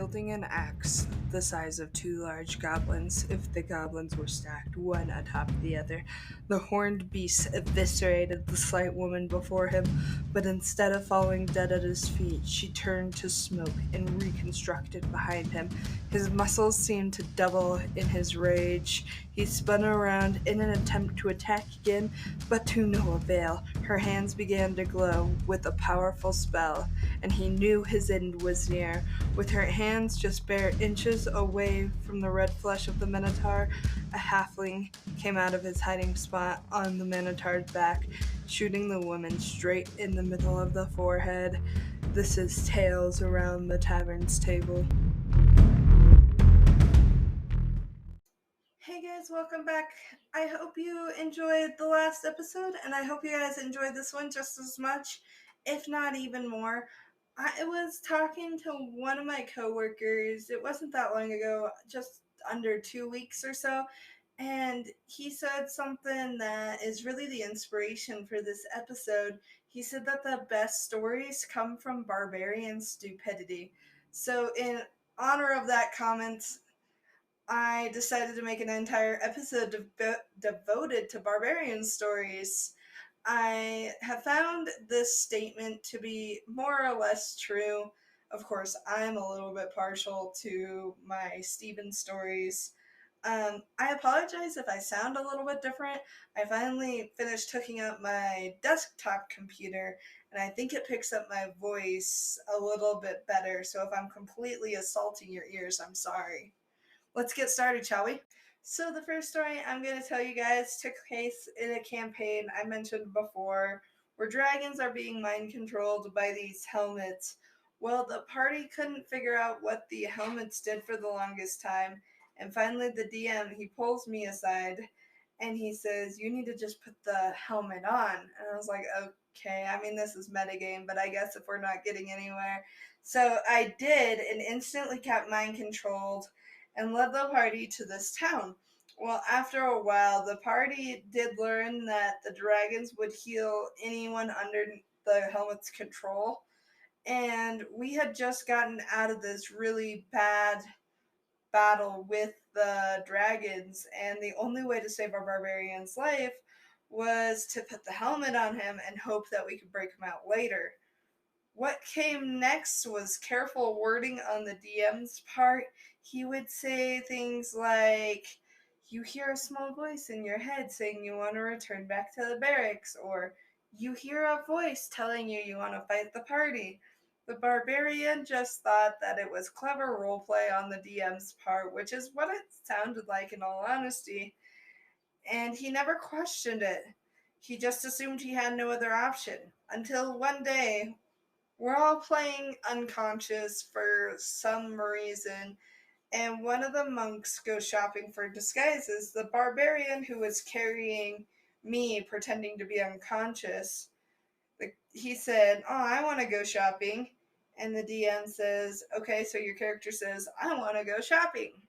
wielding an axe the size of two large goblins if the goblins were stacked one atop the other. The horned beast eviscerated the slight woman before him, but instead of falling dead at his feet, she turned to smoke and reconstructed behind him. His muscles seemed to double in his rage. He spun around in an attempt to attack again, but to no avail. Her hands began to glow with a powerful spell, and he knew his end was near. With her hands just bare inches away from the red flesh of the Minotaur, a halfling came out of his hiding spot on the Minotaur's back, shooting the woman straight in the middle of the forehead. This is Tales Around the Tavern's Table. Hey guys, welcome back. I hope you enjoyed the last episode, and I hope you guys enjoyed this one just as much, if not even more. I was talking to one of my coworkers, it wasn't that long ago, just under 2 weeks or so, and he said something that is really the inspiration for this episode. He said that the best stories come from barbarian stupidity. So in honor of that comment, I decided to make an entire episode devoted to barbarian stories. I have found this statement to be more or less true. Of course, I'm a little bit partial to my Stephen stories. I apologize if I sound a little bit different. I finally finished hooking up my desktop computer, and I think it picks up my voice a little bit better. So if I'm completely assaulting your ears, I'm sorry. Let's get started, shall we? So the first story I'm going to tell you guys took place in a campaign I mentioned before, where dragons are being mind controlled by these helmets. Well, the party couldn't figure out what the helmets did for the longest time, and finally the DM, he pulls me aside, and he says, "You need to just put the helmet on." And I was like, okay, I mean, this is metagame, but I guess if we're not getting anywhere. So I did, and instantly kept mind controlled, and led the party to this town. Well, after a while, the party did learn that the dragons would heal anyone under the helmet's control, and we had just gotten out of this really bad battle with the dragons, and the only way to save our barbarian's life was to put the helmet on him and hope that we could break him out later. What came next was careful wording on the DM's part. He would say things like, "You hear a small voice in your head saying you want to return back to the barracks," or "You hear a voice telling you want to fight the party." The barbarian just thought that it was clever roleplay on the DM's part, which is what it sounded like in all honesty, and he never questioned it. He just assumed he had no other option. Until one day, we're all playing unconscious for some reason, and one of the monks goes shopping for disguises. The barbarian who was carrying me, pretending to be unconscious, he said, "Oh, I want to go shopping." And the DM says, "Okay, so your character says, I want to go shopping."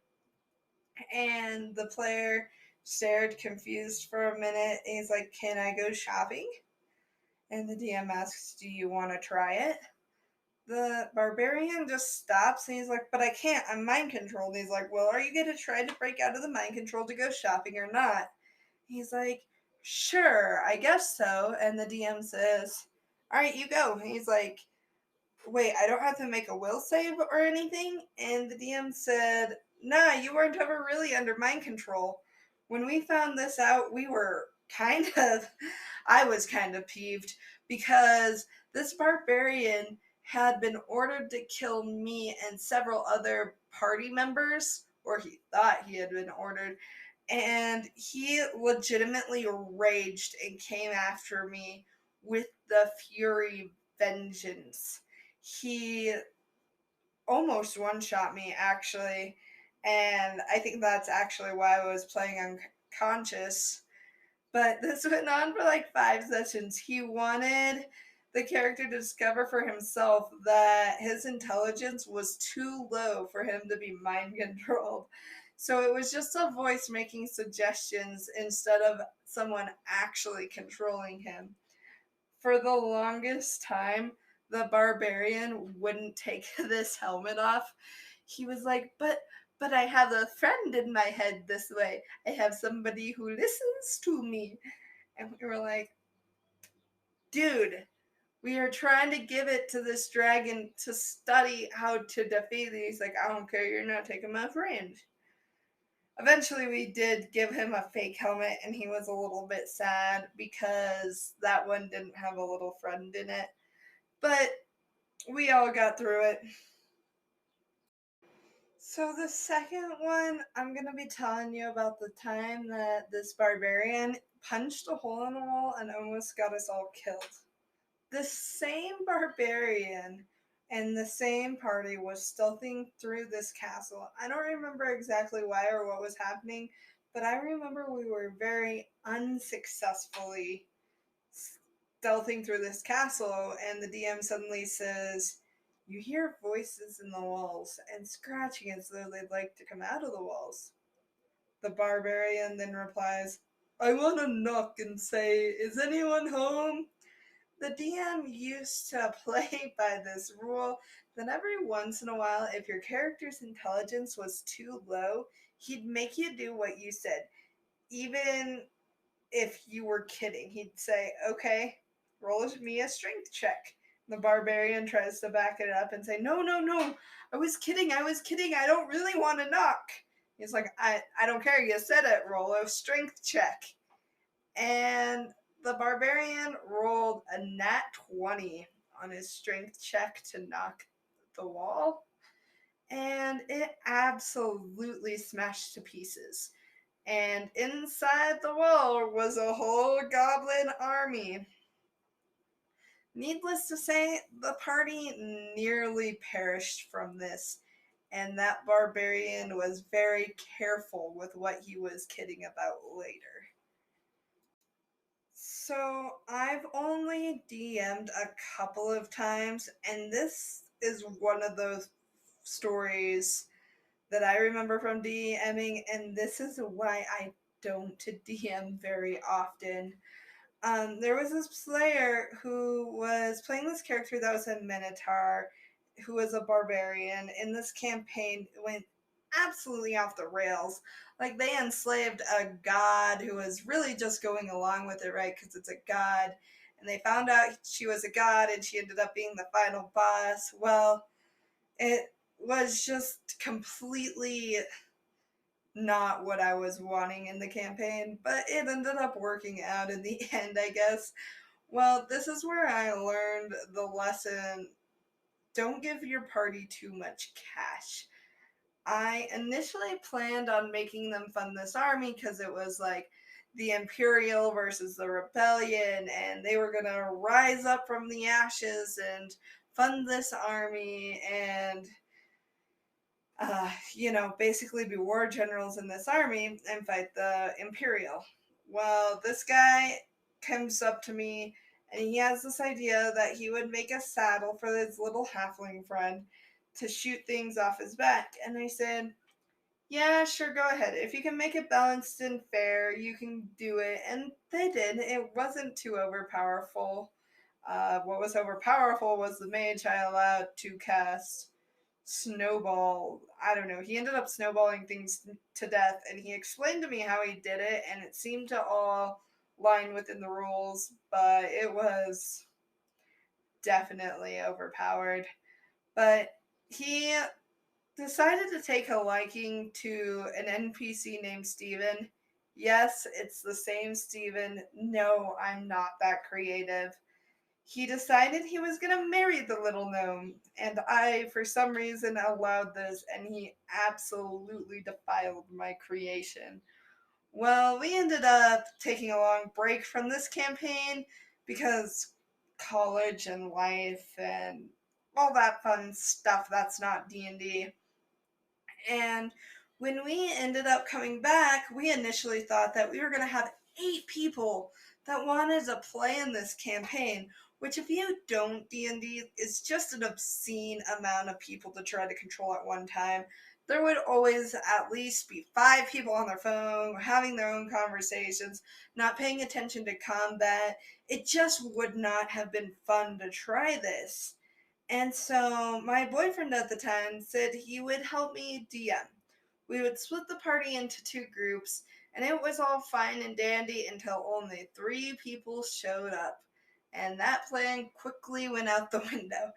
And the player stared confused for a minute, and he's like, "Can I go shopping?" And the DM asks, "Do you want to try it?" The barbarian just stops, and he's like, "But I can't, I'm mind controlled." And he's like, "Well, are you going to try to break out of the mind control to go shopping or not?" He's like, "Sure, I guess so." And the DM says, "All right, you go." And he's like, "Wait, I don't have to make a will save or anything?" And the DM said, "Nah, you weren't ever really under mind control." When we found this out, we were I was kind of peeved, because this barbarian had been ordered to kill me and several other party members, or he thought he had been ordered, and he legitimately raged and came after me with the fury vengeance. He almost one-shot me, actually, and I think that's actually why I was playing unconscious. But this went on for like 5 sessions. He wanted the character to discover for himself that his intelligence was too low for him to be mind controlled. So it was just a voice making suggestions instead of someone actually controlling him. For the longest time, the barbarian wouldn't take this helmet off. he was like, but I have a friend in my head this way. I have somebody who listens to me. And we were like, dude, we are trying to give it to this dragon to study how to defeat it. He's like, I don't care, you're not taking my friend. Eventually, we did give him a fake helmet, and he was a little bit sad because that one didn't have a little friend in it. But we all got through it. So, the second one, I'm going to be telling you about the time that this barbarian punched a hole in the wall and almost got us all killed. The same barbarian and the same party was stealthing through this castle. I don't remember exactly why or what was happening, but I remember we were very unsuccessfully stealthing through this castle, and the DM suddenly says, "You hear voices in the walls and scratching as though they'd like to come out of the walls." The barbarian then replies, "I want to knock and say, 'Is anyone home?'" The DM used to play by this rule that every once in a while, if your character's intelligence was too low, he'd make you do what you said, even if you were kidding. He'd say, "Okay, roll me a strength check." The barbarian tries to back it up and say, "No, no, no, I was kidding, I don't really want to knock." He's like, I don't care, you said it, roll a strength check. And the barbarian rolled a nat 20 on his strength check to knock the wall, and it absolutely smashed to pieces. And inside the wall was a whole goblin army. Needless to say, the party nearly perished from this, and that barbarian was very careful with what he was kidding about later. So I've only DM'd a couple of times, and this is one of those stories that I remember from DMing, and this is why I don't DM very often. There was this player who was playing this character that was a Minotaur, who was a barbarian. In this campaign, it went absolutely off the rails. Like, they enslaved a god who was really just going along with it, right? Because it's a god. And they found out she was a god, and she ended up being the final boss. Well, it was just completely not what I was wanting in the campaign, but it ended up working out in the end, I guess. Well, this is where I learned the lesson: don't give your party too much cash. I initially planned on making them fund this army because it was like the Imperial versus the Rebellion, and they were going to rise up from the ashes and fund this army and basically be war generals in this army and fight the Imperial. Well, this guy comes up to me and he has this idea that he would make a saddle for his little halfling friend to shoot things off his back. And I said, yeah, sure, go ahead. If you can make it balanced and fair, you can do it. And they did. It wasn't too overpowerful. What was overpowerful was the mage I allowed to cast snowball. I don't know. He ended up snowballing things to death, and he explained to me how he did it, and it seemed to all line within the rules, but it was definitely overpowered. But he decided to take a liking to an NPC named Steven. Yes, it's the same Steven. No, I'm not that creative. He decided he was going to marry the little gnome, and I, for some reason, allowed this, and he absolutely defiled my creation. Well, we ended up taking a long break from this campaign because college and life and all that fun stuff that's not D&D. And when we ended up coming back, we initially thought that we were going to have 8 people that wanted to play in this campaign, which, if you don't D&D, is just an obscene amount of people to try to control at one time. There would always at least be 5 people on their phone, having their own conversations, not paying attention to combat. It just would not have been fun to try this. And so my boyfriend at the time said he would help me DM. We would split the party into two groups, and it was all fine and dandy until only 3 people showed up. And that plan quickly went out the window.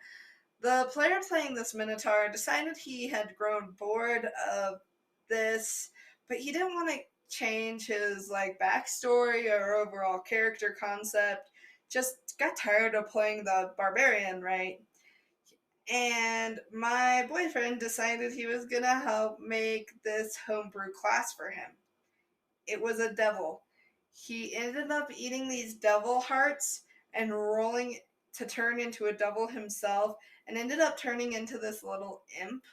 The player playing this Minotaur decided he had grown bored of this, but he didn't want to change his backstory or overall character concept. Just got tired of playing the barbarian, right? And my boyfriend decided he was gonna help make this homebrew class for him. It was a devil. He ended up eating these devil hearts and rolling to turn into a devil himself, and ended up turning into this little imp.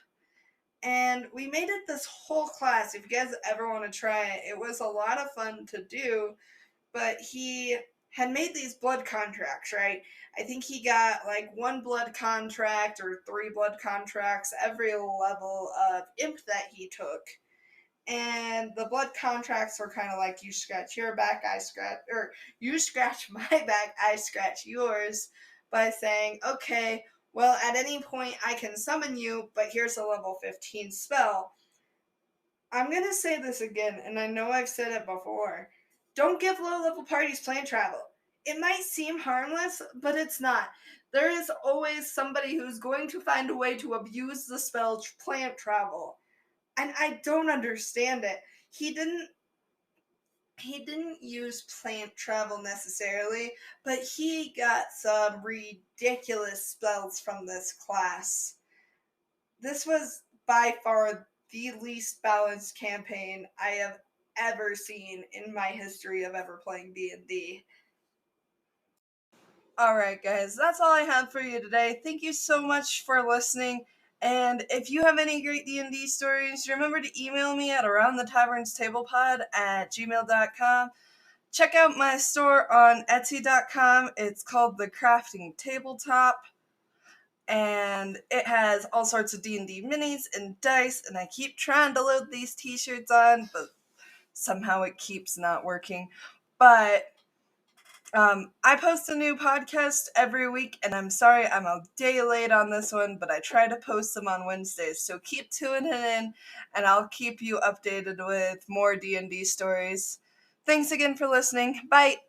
And we made it this whole class. If you guys ever want to try it, it was a lot of fun to do. But he had made these blood contracts, right? I think he got like 1 blood contract or 3 blood contracts every level of imp that he took. And the blood contracts were kind of like, you scratch your back, I scratch, or you scratch my back, I scratch yours, by saying, okay, well, at any point I can summon you, but here's a level 15 spell. I'm going to say this again, and I know I've said it before. Don't give low level parties plant travel. It might seem harmless, but it's not. There is always somebody who's going to find a way to abuse the spell plant travel. And I don't understand it. He didn't use plant travel necessarily, but he got some ridiculous spells from this class. This was by far the least balanced campaign I have ever seen in my history of ever playing D&D. All right, guys, that's all I have for you today. Thank you so much for listening. And if you have any great D&D stories, remember to email me at aroundthetavernstable@gmail.com. Check out my store on Etsy.com. It's called The Crafting Tabletop. And it has all sorts of D&D minis and dice, and I keep trying to load these t-shirts on, but somehow it keeps not working. But I post a new podcast every week, and I'm sorry I'm a day late on this one, but I try to post them on Wednesdays, so keep tuning in, and I'll keep you updated with more D&D stories. Thanks again for listening. Bye!